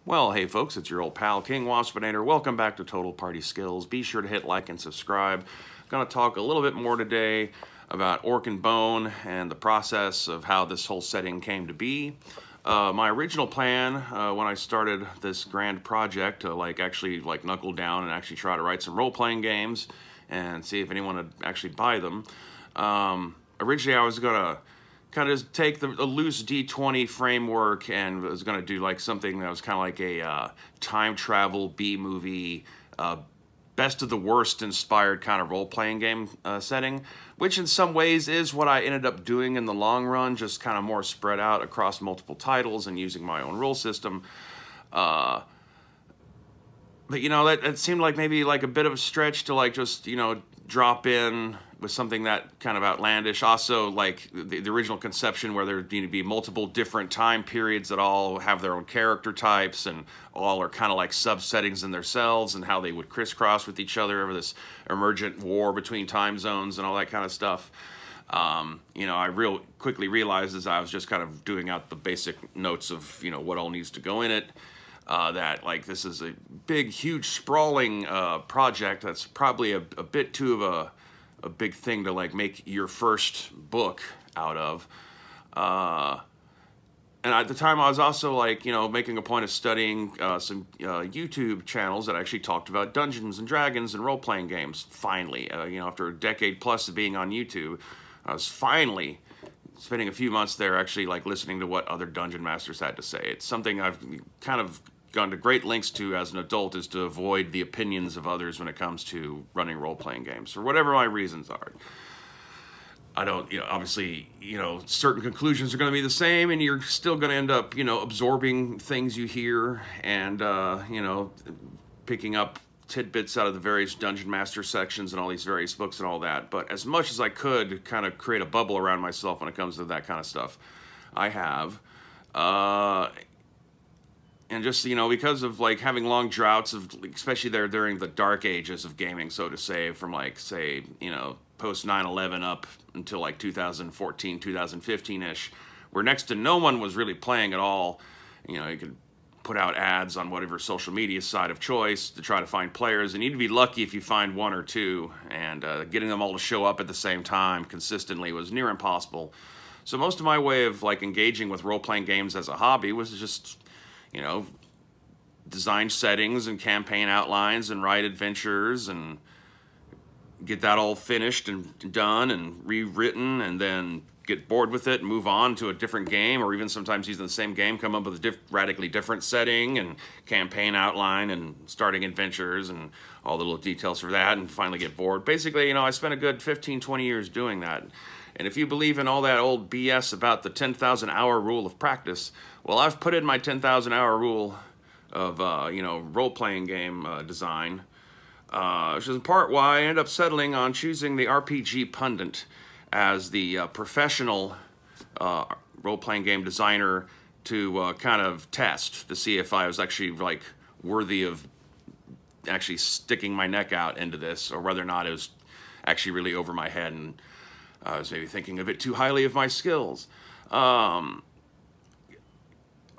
Well, hey folks, it's your old pal King Waspinator. Welcome back to Total Party Skills. Be sure to hit like and subscribe. I'm going to talk a little bit more today about Orc+Bone and the process of how this whole setting came to be. My original plan when I started this grand project to actually knuckle down and actually try to write some role-playing games and see if anyone would actually buy them. Originally I was going to kind of take the loose D20 framework and was going to do something that was kind of like a time travel B-movie, best of the worst inspired kind of role-playing game setting, which in some ways is what I ended up doing in the long run, just kind of more spread out across multiple titles and using my own rule system. But you know, that seemed like maybe a bit of a stretch to just, you know, drop in with something that kind of outlandish. Also, the original conception where there'd need to be multiple different time periods that all have their own character types and all are kind of like subsettings in themselves, and how they would crisscross with each other over this emergent war between time zones and all that kind of stuff. You know, I quickly realized as I was just kind of doing out the basic notes of, you know, what all needs to go in it, that this is a big, huge, sprawling project that's probably a bit too of a big thing to make your first book out of. And at the time I was also you know, making a point of studying some YouTube channels that actually talked about Dungeons and Dragons and role-playing games. Finally, you know, after a decade plus of being on YouTube, I was finally spending a few months there actually listening to what other dungeon masters had to say. It's something I've kind of gone to great lengths to as an adult, is to avoid the opinions of others when it comes to running role-playing games, for whatever my reasons are. I don't, you know, obviously, you know, certain conclusions are going to be the same, and you're still going to end up, you know, absorbing things you hear and, you know, picking up tidbits out of the various Dungeon Master sections and all these various books and all that. But as much as I could kind of create a bubble around myself when it comes to that kind of stuff, I have. And just, you know, because of having long droughts of, especially there during the dark ages of gaming, so to say, from say, you know, post 9/11 up until 2014, 2015-ish, where next to no one was really playing at all. You know, you could put out ads on whatever social media site of choice to try to find players, and you'd be lucky if you find one or two, and getting them all to show up at the same time consistently was near impossible. So most of my way of engaging with role-playing games as a hobby was just, you know, design settings and campaign outlines and write adventures and get that all finished and done and rewritten, and then get bored with it and move on to a different game, or even sometimes using the same game, come up with a radically different setting and campaign outline and starting adventures and all the little details for that, and finally get bored. Basically, you know, I spent a good 15, 20 years doing that. And if you believe in all that old BS about the 10,000 hour rule of practice, well, I've put in my 10,000 hour rule of, you know, role-playing game design, which is in part why I ended up settling on choosing the RPG Pundit as the professional role-playing game designer to kind of test to see if I was actually worthy of actually sticking my neck out into this, or whether or not it was actually really over my head and I was maybe thinking a bit too highly of my skills.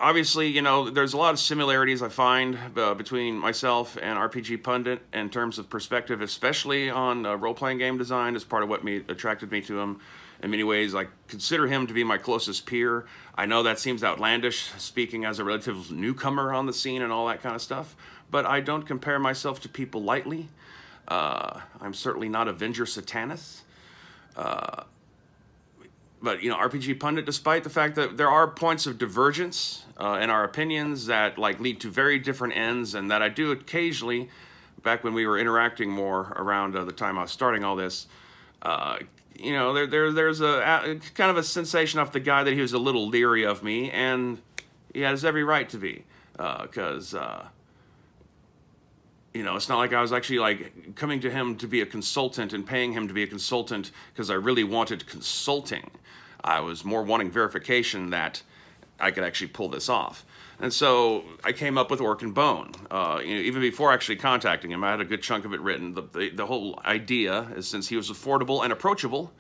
Obviously, you know, there's a lot of similarities I find between myself and RPG Pundit in terms of perspective, especially on role-playing game design, as part of what attracted me to him. In many ways, I consider him to be my closest peer. I know that seems outlandish, speaking as a relative newcomer on the scene and all that kind of stuff, but I don't compare myself to people lightly. I'm certainly not Avenger Satanus. But, you know, RPG Pundit, despite the fact that there are points of divergence in our opinions that lead to very different ends, and that I do occasionally, back when we were interacting more around the time I was starting all this, you know, there's a kind of a sensation off the guy that he was a little leery of me, and he has every right to be, because you know, it's not like I was actually coming to him to be a consultant and paying him to be a consultant because I really wanted consulting. I was more wanting verification that I could actually pull this off. And so I came up with Orc+Bone. You know, even before actually contacting him, I had a good chunk of it written. The whole idea is, since he was affordable and approachable,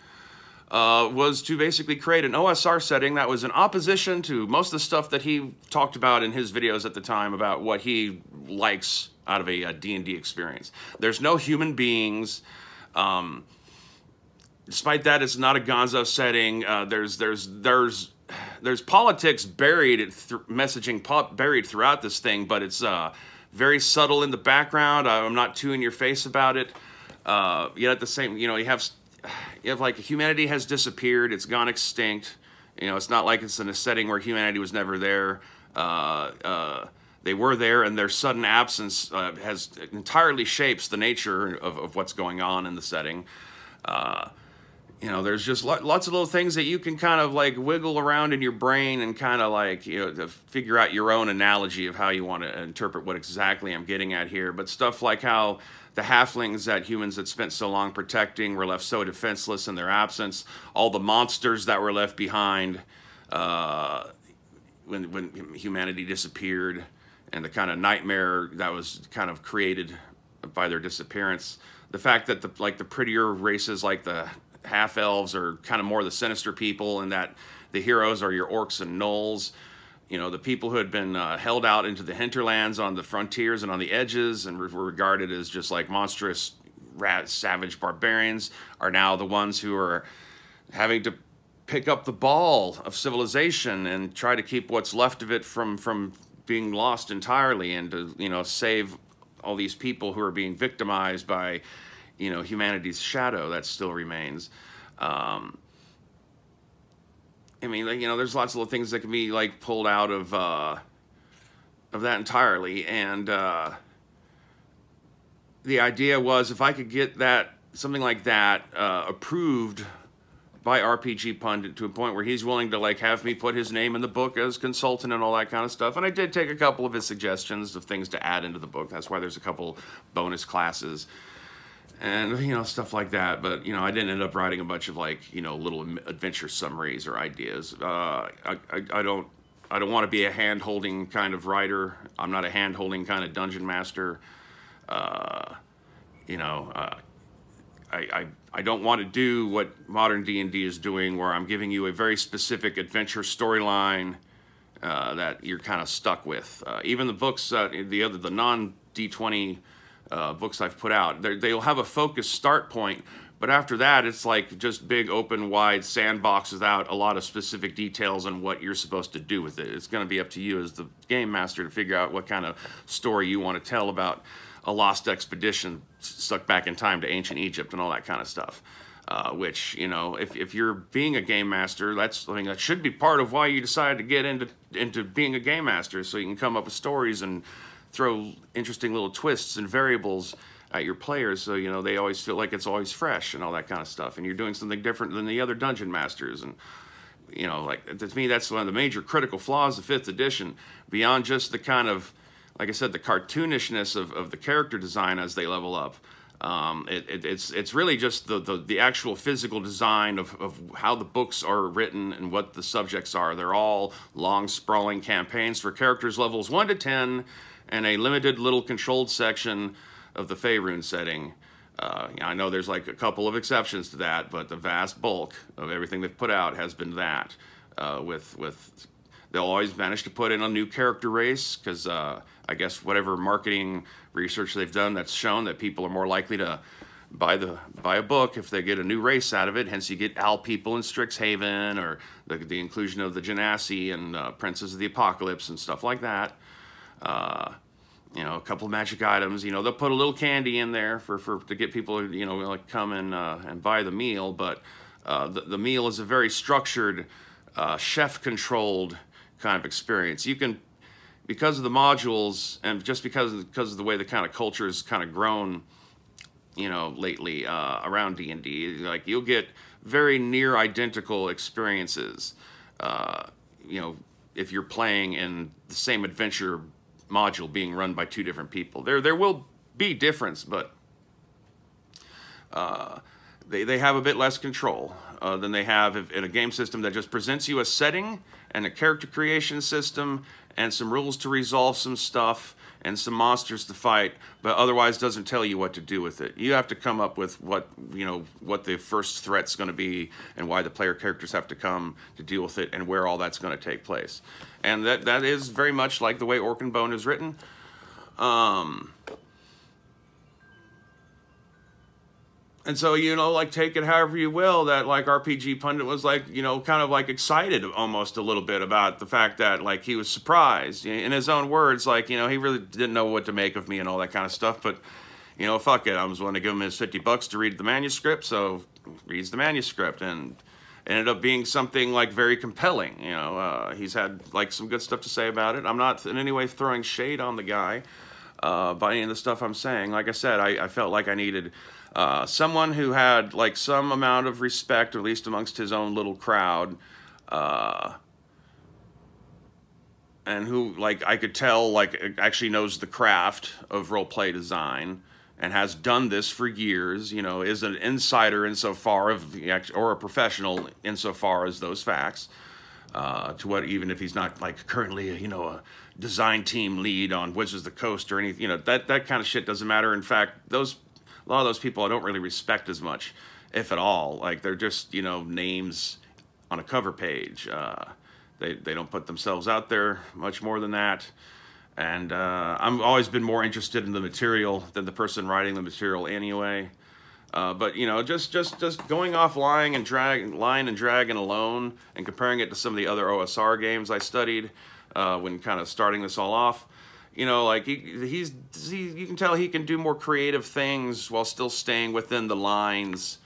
was to basically create an OSR setting that was in opposition to most of the stuff that he talked about in his videos at the time about what he likes out of a D&D experience. There's no human beings. Despite that, it's not a gonzo setting. There's politics buried, messaging buried throughout this thing, but it's very subtle in the background. I'm not too in your face about it. Yet at the same, you have like humanity has disappeared. It's gone extinct. It's not like it's in a setting where humanity was never there. They were there, and their sudden absence has entirely shapes the nature of what's going on in the setting. There's just lots of little things that you can kind of like wiggle around in your brain and kind of like, to figure out your own analogy of how you want to interpret what exactly I'm getting at here. But stuff like how the halflings that humans had spent so long protecting were left so defenseless in their absence, all the monsters that were left behind when humanity disappeared, and the kind of nightmare that was kind of created by their disappearance. The fact that the prettier races like the half-elves are kind of more the sinister people, and that the heroes are your orcs and gnolls. The people who had been held out into the hinterlands on the frontiers and on the edges and were regarded as just like monstrous, savage barbarians are now the ones who are having to pick up the ball of civilization and try to keep what's left of it from being lost entirely, and to save all these people who are being victimized by humanity's shadow that still remains. There's lots of little things that can be like pulled out of that entirely, and the idea was if I could get something like that approved by RPG Pundit to a point where he's willing to like have me put his name in the book as consultant and all that kind of stuff. And I did take a couple of his suggestions of things to add into the book. That's why there's a couple bonus classes and stuff like that. But I didn't end up writing a bunch of like little adventure summaries or ideas. I don't want to be a hand-holding kind of writer. I'm not a hand-holding kind of dungeon master. I don't want to do what modern D&D is doing, where I'm giving you a very specific adventure storyline that you're kind of stuck with. Even the books, the non-D20 books I've put out, they'll have a focused start point, but after that, it's like just big, open, wide sandbox without a lot of specific details on what you're supposed to do with it. It's going to be up to you as the game master to figure out what kind of story you want to tell about a lost expedition stuck back in time to ancient Egypt and all that kind of stuff. Which, if you're being a game master, that should be part of why you decided to get into being a game master, so you can come up with stories and throw interesting little twists and variables at your players, so they always feel like it's always fresh and all that kind of stuff, and you're doing something different than the other dungeon masters. And to me, that's one of the major critical flaws of 5th edition, beyond just the kind of, like I said, the cartoonishness of the character design as they level up. It's really just the actual physical design of how the books are written and what the subjects are. They're all long, sprawling campaigns for characters levels 1 to 10, and a limited little controlled section of the Faerun setting. I know there's like a couple of exceptions to that, but the vast bulk of everything they've put out has been that. They'll always manage to put in a new character race, because I guess whatever marketing research they've done that's shown that people are more likely to buy a book if they get a new race out of it. Hence you get Owl people in Strixhaven, or the inclusion of the Genasi and Princes of the Apocalypse and stuff like that. A couple of magic items. They'll put a little candy in there to get people like come and buy the meal. But the meal is a very structured, chef-controlled kind of experience. You can, because of the modules, and just because of the way the kind of culture has kind of grown, lately around D&D, like you'll get very near identical experiences, if you're playing in the same adventure module being run by 2 different people. There will be difference, but they have a bit less control than they have in a game system that just presents you a setting and a character creation system and some rules to resolve some stuff and some monsters to fight, but otherwise doesn't tell you what to do with it. You have to come up with what the first threat's going to be, and why the player characters have to come to deal with it, and where all that's going to take place. And that is very much like the way Orc+Bone is written. And so, like, take it however you will, that, like, RPG Pundit was, like, kind of, like, excited almost a little bit about the fact that, like, he was surprised. In his own words, like, he really didn't know what to make of me and all that kind of stuff, but, fuck it. I was willing to give him his $50 to read the manuscript, so reads the manuscript, and ended up being something, like, very compelling. He's had, like, some good stuff to say about it. I'm not in any way throwing shade on the guy by any of the stuff I'm saying. Like I said, I felt like I needed someone who had, like, some amount of respect, at least amongst his own little crowd, and who, like, I could tell, like, actually knows the craft of role-play design and has done this for years, is an insider insofar of, or a professional insofar as those facts, to what, even if he's not, like, currently, a design team lead on Wizards of the Coast or anything, that kind of shit doesn't matter. In fact, a lot of those people I don't really respect as much, if at all. Like, they're just, names on a cover page. They don't put themselves out there much more than that. And I've always been more interested in the material than the person writing the material anyway. But, just going off line and dragging alone and comparing it to some of the other OSR games I studied when kind of starting this all off, like, you can tell he can do more creative things while still staying within the lines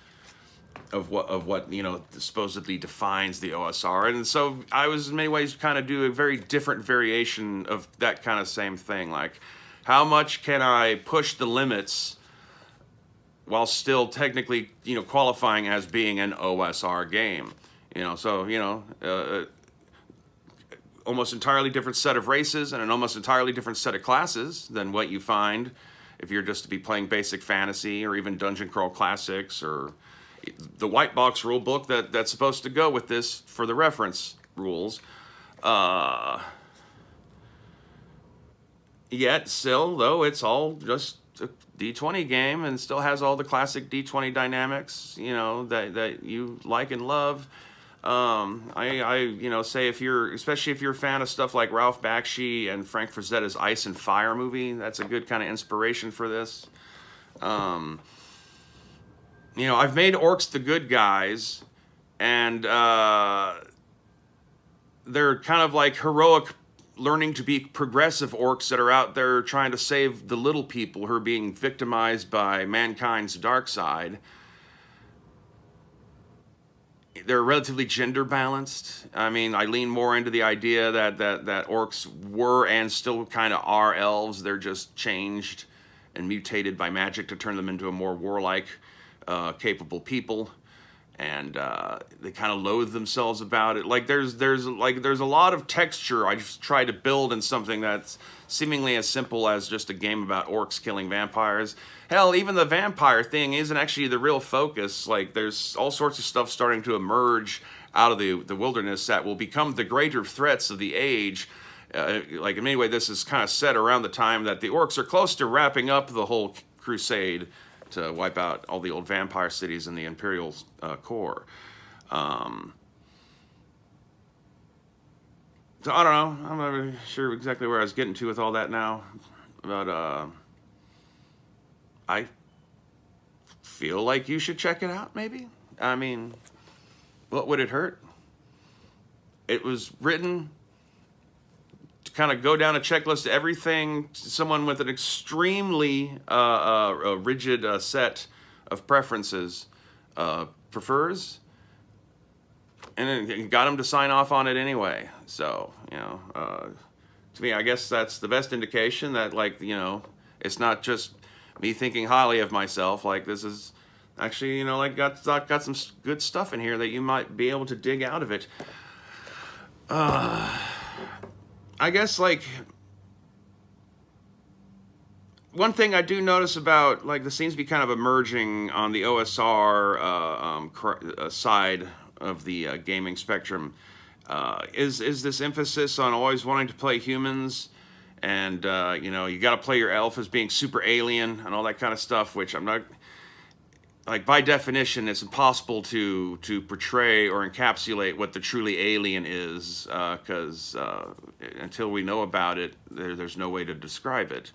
of what supposedly defines the OSR. And so I was in many ways kind of do a very different variation of that kind of same thing. Like, how much can I push the limits while still technically qualifying as being an OSR game? Almost entirely different set of races and an almost entirely different set of classes than what you find if you're just to be playing basic fantasy or even Dungeon Crawl Classics or the white box rule book that's supposed to go with this for the reference rules. Yet still, though, it's all just a D20 game and still has all the classic D20 dynamics, that you like and love. I say especially if you're a fan of stuff like Ralph Bakshi and Frank Frazetta's Ice and Fire movie, that's a good kind of inspiration for this. I've made orcs the good guys, and they're kind of like heroic, learning to be progressive orcs that are out there trying to save the little people who are being victimized by mankind's dark side. They're relatively gender balanced. I mean, I lean more into the idea that orcs were and still kind of are elves. They're just changed and mutated by magic to turn them into a more warlike, capable people. And they kind of loathe themselves about it. Like, there's a lot of texture I just try to build in something that's seemingly as simple as just a game about orcs killing vampires. Hell, even the vampire thing isn't actually the real focus. Like, there's all sorts of stuff starting to emerge out of the wilderness that will become the greater threats of the age. Like, in many ways, this is kind of set around the time that the orcs are close to wrapping up the whole crusade to wipe out all the old vampire cities in the Imperial core. So I don't know. I'm not really sure exactly where I was getting to with all that now. But I feel like you should check it out, maybe? I mean, what would it hurt? It was written to kind of go down a checklist of everything someone with an extremely rigid set of preferences prefers, and it got him to sign off on it anyway. So, to me, I guess that's the best indication that, like, it's not just me thinking highly of myself. Like, this is actually, like, got some good stuff in here that you might be able to dig out of it. I guess, like, one thing I do notice about, like, this seems to be kind of emerging on the OSR side of the gaming spectrum, is this emphasis on always wanting to play humans and you know, you got to play your elf as being super alien and all that kind of stuff, which I'm not, like, by definition it's impossible to portray or encapsulate what the truly alien is, because until we know about it, there's no way to describe it.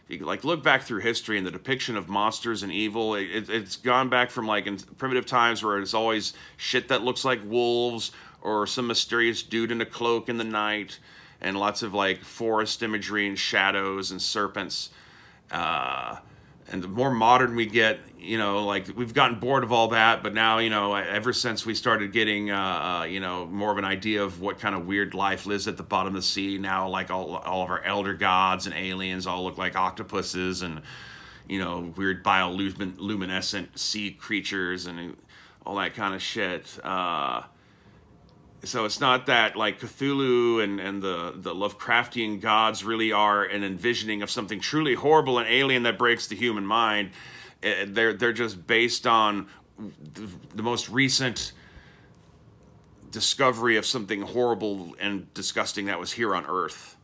You like look back through history and the depiction of monsters and evil, it's gone back from like in primitive times where it's always shit that looks like wolves or some mysterious dude in a cloak in the night, and lots of like forest imagery and shadows and serpents. And the more modern we get, you know, like we've gotten bored of all that, but now, you know, ever since we started getting, you know, more of an idea of what kind of weird life lives at the bottom of the sea, now like all of our elder gods and aliens all look like octopuses and, you know, weird bioluminescent sea creatures and all that kind of shit. So it's not that like Cthulhu and the Lovecraftian gods really are an envisioning of something truly horrible and alien that breaks the human mind. They're just based on the most recent discovery of something horrible and disgusting that was here on Earth,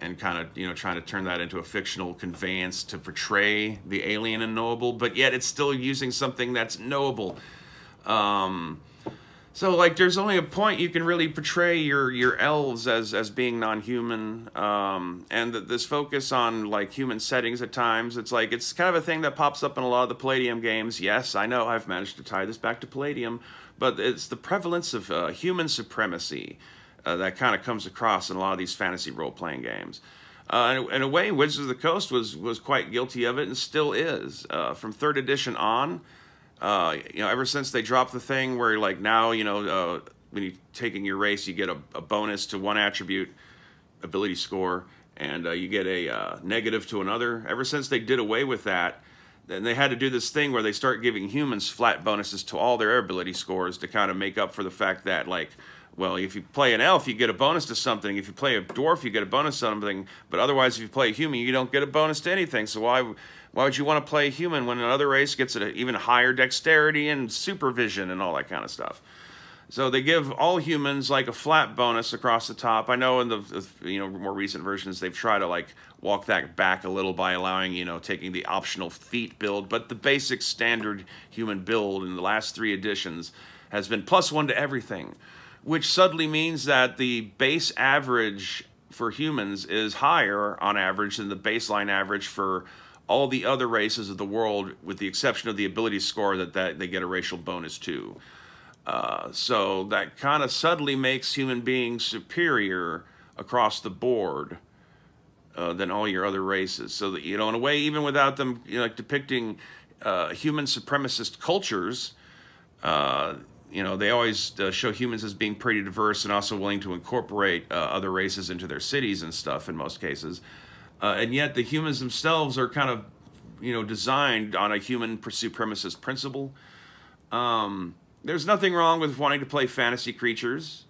and kind of, you know, trying to turn that into a fictional conveyance to portray the alien and knowable, but yet it's still using something that's knowable. So, like, there's only a point you can really portray your elves as being non-human, and this focus on, like, human settings at times, it's like, it's kind of a thing that pops up in a lot of the Palladium games. Yes, I know I've managed to tie this back to Palladium, but it's the prevalence of human supremacy that kind of comes across in a lot of these fantasy role-playing games. In a way, Wizards of the Coast was quite guilty of it and still is. From 3rd edition on, you know, ever since they dropped the thing where, like, now, you know, when you're taking your race, you get a bonus to one attribute ability score, and you get a negative to another. Ever since they did away with that, then they had to do this thing where they start giving humans flat bonuses to all their ability scores to kind of make up for the fact that, like, well, if you play an elf, you get a bonus to something. If you play a dwarf, you get a bonus to something. But otherwise, if you play a human, you don't get a bonus to anything. So why would you want to play a human when another race gets an even higher dexterity and supervision and all that kind of stuff? So they give all humans like a flat bonus across the top. I know in the, you know, more recent versions they've tried to like walk that back a little by allowing, you know, taking the optional feat build, but the basic standard human build in the last 3 editions has been +1 to everything, which subtly means that the base average for humans is higher on average than the baseline average for all the other races of the world, with the exception of the ability score that they get a racial bonus to. So that kind of subtly makes human beings superior across the board than all your other races. So that, you know, in a way, even without them, you know, like depicting human supremacist cultures, you know, they always show humans as being pretty diverse and also willing to incorporate other races into their cities and stuff in most cases. And yet the humans themselves are kind of, you know, designed on a human supremacist principle. There's nothing wrong with wanting to play fantasy creatures.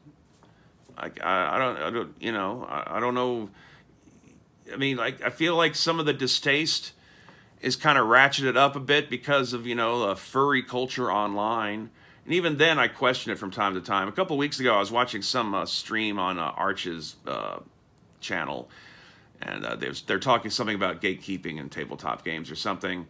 I don't, you know, I don't know. I mean, like, I feel like some of the distaste is kind of ratcheted up a bit because of, you know, furry culture online. And even then, I question it from time to time. A couple weeks ago, I was watching some stream on Arch's channel, and they're talking something about gatekeeping in tabletop games or something.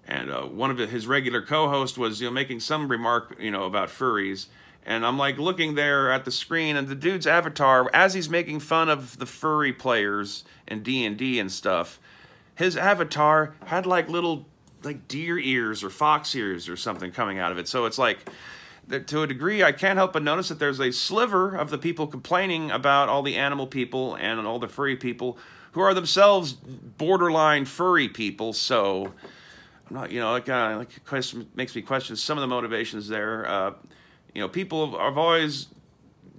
And one of his regular co-hosts was, you know, making some remark, you know, about furries. And I'm like looking there at the screen, and the dude's avatar, as he's making fun of the furry players in D&D and stuff, his avatar had like little like deer ears or fox ears or something coming out of it. So it's like, to a degree, I can't help but notice that there's a sliver of the people complaining about all the animal people and all the furry people who are themselves borderline furry people. So I'm not, you know, like question makes me question some of the motivations there. You know, people have always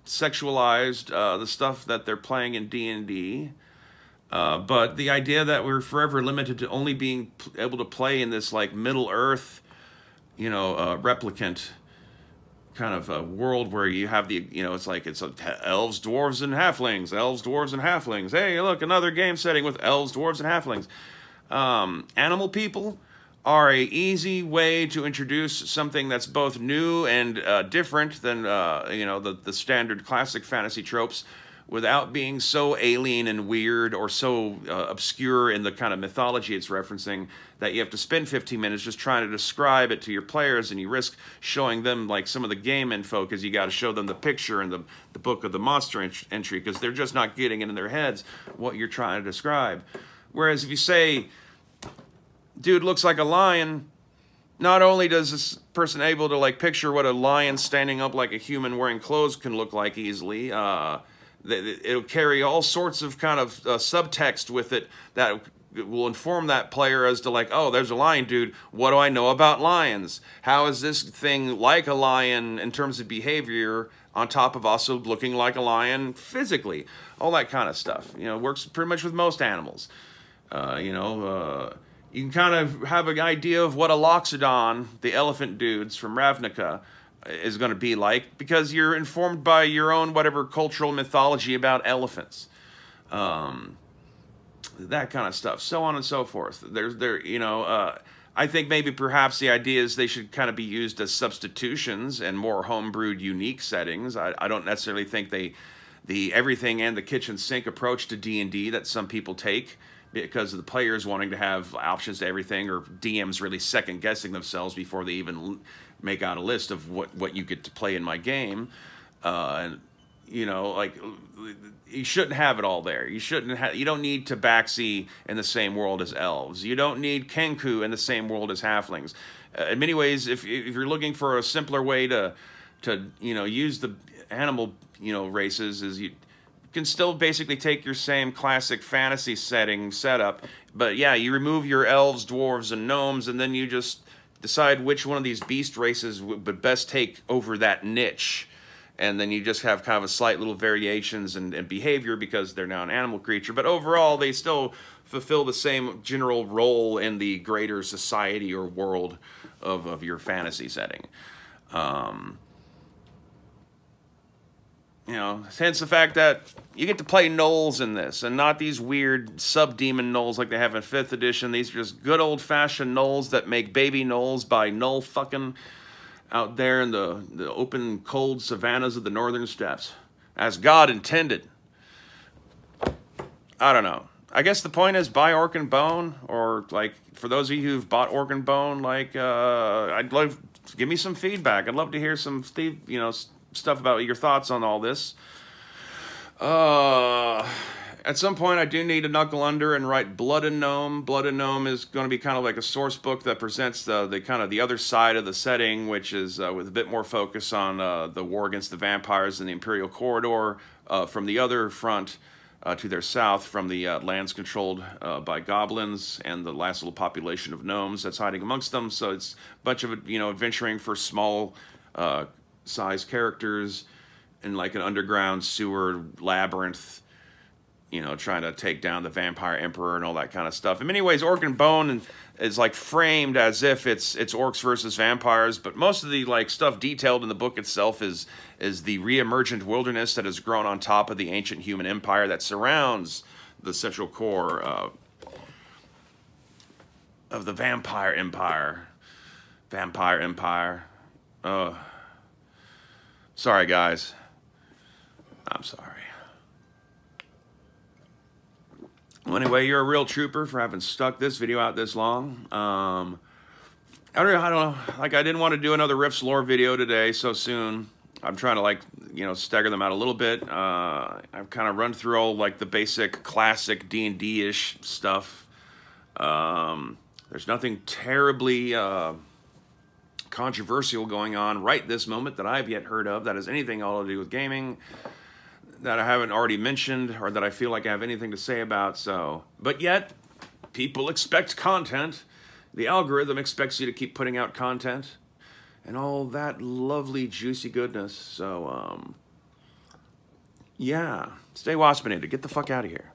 sexualized the stuff that they're playing in D&D. But the idea that we're forever limited to only being able to play in this like Middle Earth, you know, replicant kind of world where you have the, you know, it's like elves, dwarves, and halflings, elves, dwarves, and halflings. Hey, look, another game setting with elves, dwarves, and halflings. Animal people are a easy way to introduce something that's both new and different than, you know, the standard classic fantasy tropes, without being so alien and weird or so obscure in the kind of mythology it's referencing that you have to spend 15 minutes just trying to describe it to your players, and you risk showing them like some of the game info because you got to show them the picture and the book of the monster entry because they're just not getting it in their heads what you're trying to describe. Whereas if you say, dude looks like a lion, not only does this person able to like picture what a lion standing up like a human wearing clothes can look like easily, it'll carry all sorts of kind of subtext with it that will inform that player as to like, oh, there's a lion, dude. What do I know about lions? How is this thing like a lion in terms of behavior on top of also looking like a lion physically? All that kind of stuff. You know, works pretty much with most animals. You can kind of have an idea of what a loxodon, the elephant dudes from Ravnica, is going to be like because you're informed by your own whatever cultural mythology about elephants. That kind of stuff, so on and so forth. I think maybe perhaps the idea is they should kind of be used as substitutions and more homebrewed, unique settings. I don't necessarily think the everything and the kitchen sink approach to D&D that some people take, because of the players wanting to have options to everything, or DMs really second-guessing themselves before they even make out a list of what you get to play in my game. Like, you shouldn't have it all there. You don't need Tabaxi in the same world as elves. You don't need Kenku in the same world as halflings. In many ways, if you're looking for a simpler way to use the animal races, is you can still basically take your same classic fantasy setup, but yeah, you remove your elves, dwarves, and gnomes, and then you just decide which one of these beast races would best take over that niche. And then you just have kind of a slight little variations and behavior because they're now an animal creature. But overall, they still fulfill the same general role in the greater society or world of your fantasy setting. Hence the fact that you get to play gnolls in this, and not these weird sub-demon gnolls like they have in 5th edition. These are just good old-fashioned gnolls that make baby gnolls by gnoll fucking out there in the open, cold savannas of the northern steppes, as God intended. I don't know. I guess the point is buy Orc+Bone, or like for those of you who've bought Orc+Bone, like I'd love give me some feedback. I'd love to hear some stuff about your thoughts on all this. At some point, I do need to knuckle under and write Blood and Gnome. Blood and Gnome is going to be kind of like a source book that presents the other side of the setting, which is with a bit more focus on the war against the vampires in the Imperial Corridor from the other front to their south, from the lands controlled by goblins and the last little population of gnomes that's hiding amongst them. So it's a bunch of adventuring for small size characters in like an underground sewer labyrinth, trying to take down the vampire emperor and all that kind of stuff. In many ways, Orc+Bone is like framed as if it's orcs versus vampires, but most of the like stuff detailed in the book itself is the re-emergent wilderness that has grown on top of the ancient human empire that surrounds the central core of the vampire empire. Vampire empire. Sorry, guys. I'm sorry. Well, anyway, you're a real trooper for having stuck this video out this long. I don't know. Like, I didn't want to do another Rifts lore video today so soon. I'm trying to, stagger them out a little bit. I've kind of run through all, like, the basic classic D&D-ish stuff. There's nothing terribly controversial going on right this moment that I've yet heard of that has anything at all to do with gaming that I haven't already mentioned or that I feel like I have anything to say about. So, but yet, people expect content. The algorithm expects you to keep putting out content and all that lovely, juicy goodness. So, yeah, stay waspinated. Get the fuck out of here.